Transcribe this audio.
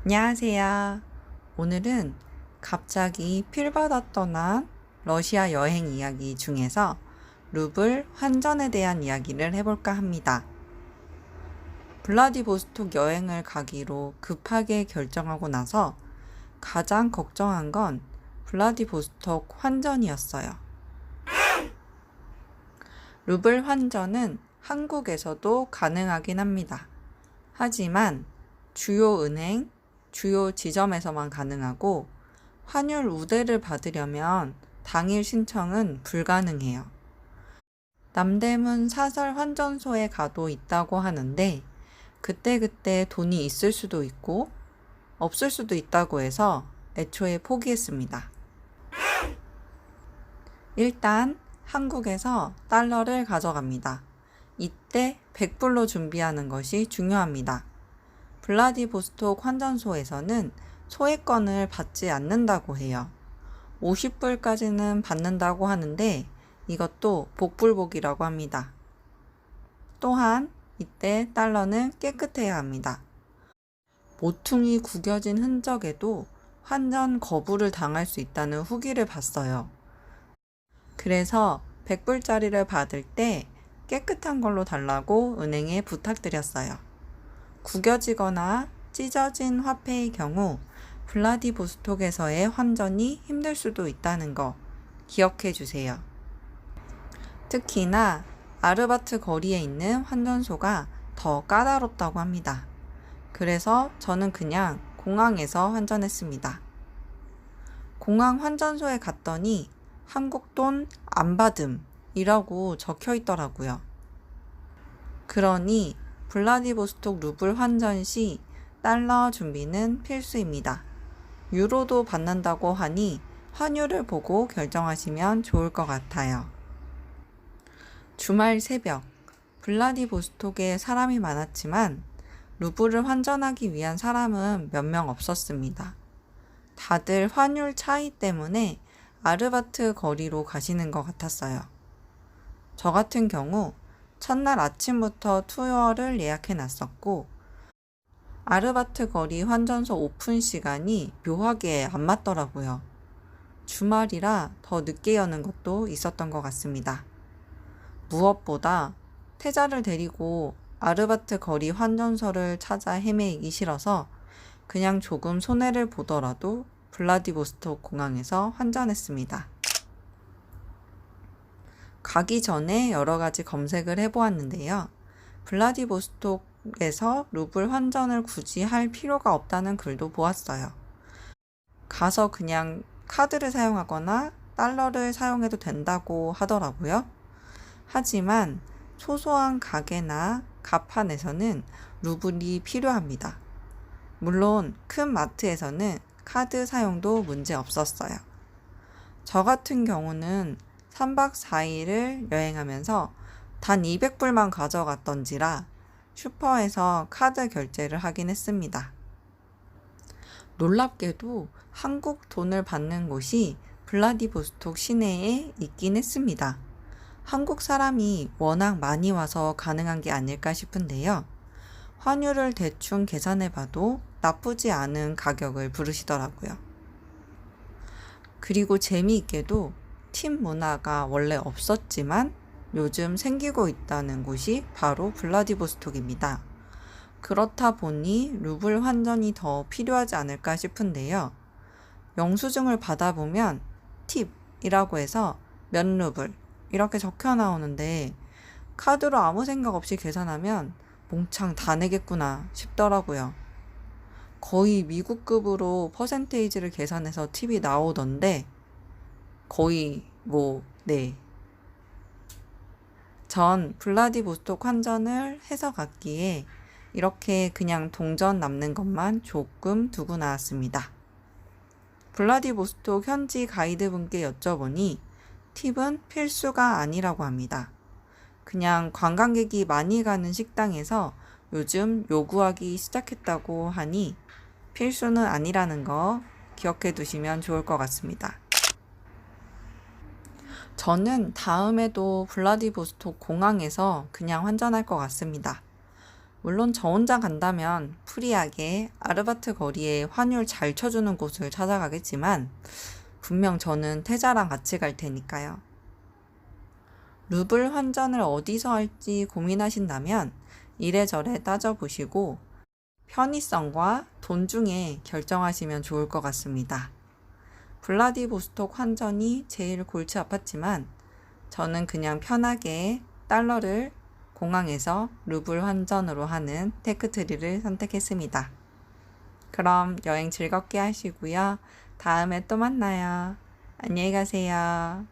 안녕하세요. 오늘은 갑자기 필바다 떠난 러시아 여행 이야기 중에서 루블 환전에 대한 이야기를 해볼까 합니다. 블라디보스톡 여행을 가기로 급하게 결정하고 나서 가장 걱정한 건 블라디보스톡 환전이었어요. 루블 환전은 한국에서도 가능하긴 합니다. 하지만 주요 은행, 주요 지점에서만 가능하고 환율 우대를 받으려면 당일 신청은 불가능해요. 남대문 사설 환전소에 가도 있다고 하는데 그때그때 돈이 있을 수도 있고 없을 수도 있다고 해서 애초에 포기했습니다. 일단 한국에서 달러를 가져갑니다. 이때 100불로 준비하는 것이 중요합니다. 블라디보스톡 환전소에서는 소액권을 받지 않는다고 해요. 50불까지는 받는다고 하는데 이것도 복불복이라고 합니다. 또한 이때 달러는 깨끗해야 합니다. 모퉁이 구겨진 흔적에도 환전 거부를 당할 수 있다는 후기를 봤어요. 그래서 100불짜리를 받을 때 깨끗한 걸로 달라고 은행에 부탁드렸어요. 구겨지거나 찢어진 화폐의 경우 블라디보스톡에서의 환전이 힘들 수도 있다는 거 기억해 주세요. 특히나 아르바트 거리에 있는 환전소가 더 까다롭다고 합니다. 그래서 저는 그냥 공항에서 환전했습니다. 공항 환전소에 갔더니 한국 돈 안 받음이라고 적혀 있더라고요. 그러니 블라디보스톡 루블 환전 시 달러 준비는 필수입니다. 유로도 받는다고 하니 환율을 보고 결정하시면 좋을 것 같아요. 주말 새벽, 블라디보스톡에 사람이 많았지만 루블을 환전하기 위한 사람은 몇 명 없었습니다. 다들 환율 차이 때문에 아르바트 거리로 가시는 것 같았어요. 저 같은 경우 첫날 아침부터 투어를 예약해 놨었고 아르바트 거리 환전소 오픈 시간이 묘하게 안 맞더라고요. 주말이라 더 늦게 여는 것도 있었던 것 같습니다. 무엇보다 태자를 데리고 아르바트 거리 환전소를 찾아 헤매기 싫어서 그냥 조금 손해를 보더라도 블라디보스톡 공항에서 환전했습니다. 가기 전에 여러 가지 검색을 해보았는데요. 블라디보스톡에서 루블 환전을 굳이 할 필요가 없다는 글도 보았어요. 가서 그냥 카드를 사용하거나 달러를 사용해도 된다고 하더라고요. 하지만 소소한 가게나 가판에서는 루블이 필요합니다. 물론 큰 마트에서는 카드 사용도 문제 없었어요. 저 같은 경우는 3박 4일을 여행하면서 단 200불만 가져갔던지라 슈퍼에서 카드 결제를 하긴 했습니다. 놀랍게도 한국 돈을 받는 곳이 블라디보스톡 시내에 있긴 했습니다. 한국 사람이 워낙 많이 와서 가능한 게 아닐까 싶은데요. 환율을 대충 계산해 봐도 나쁘지 않은 가격을 부르시더라고요. 그리고 재미있게도 팁 문화가 원래 없었지만 요즘 생기고 있다는 곳이 바로 블라디보스톡입니다. 그렇다 보니 루블 환전이 더 필요하지 않을까 싶은데요. 영수증을 받아보면 팁이라고 해서 몇 루블 이렇게 적혀 나오는데 카드로 아무 생각 없이 계산하면 몽창 다 내겠구나 싶더라고요. 거의 미국급으로 퍼센테이지를 계산해서 팁이 나오던데 거의 네. 전 블라디보스톡 환전을 해서 갔기에 이렇게 그냥 동전 남는 것만 조금 두고 나왔습니다. 블라디보스톡 현지 가이드분께 여쭤보니 팁은 필수가 아니라고 합니다. 그냥 관광객이 많이 가는 식당에서 요즘 요구하기 시작했다고 하니 필수는 아니라는 거 기억해 두시면 좋을 것 같습니다. 저는 다음에도 블라디보스톡 공항에서 그냥 환전할 것 같습니다. 물론 저 혼자 간다면 프리하게 아르바트 거리에 환율 잘 쳐주는 곳을 찾아가겠지만 분명 저는 태자랑 같이 갈 테니까요. 루블 환전을 어디서 할지 고민하신다면 이래저래 따져보시고 편의성과 돈 중에 결정하시면 좋을 것 같습니다. 블라디보스톡 환전이 제일 골치 아팠지만 저는 그냥 편하게 달러를 공항에서 루블 환전으로 하는 테크트리를 선택했습니다. 그럼 여행 즐겁게 하시고요. 다음에 또 만나요. 안녕히 가세요.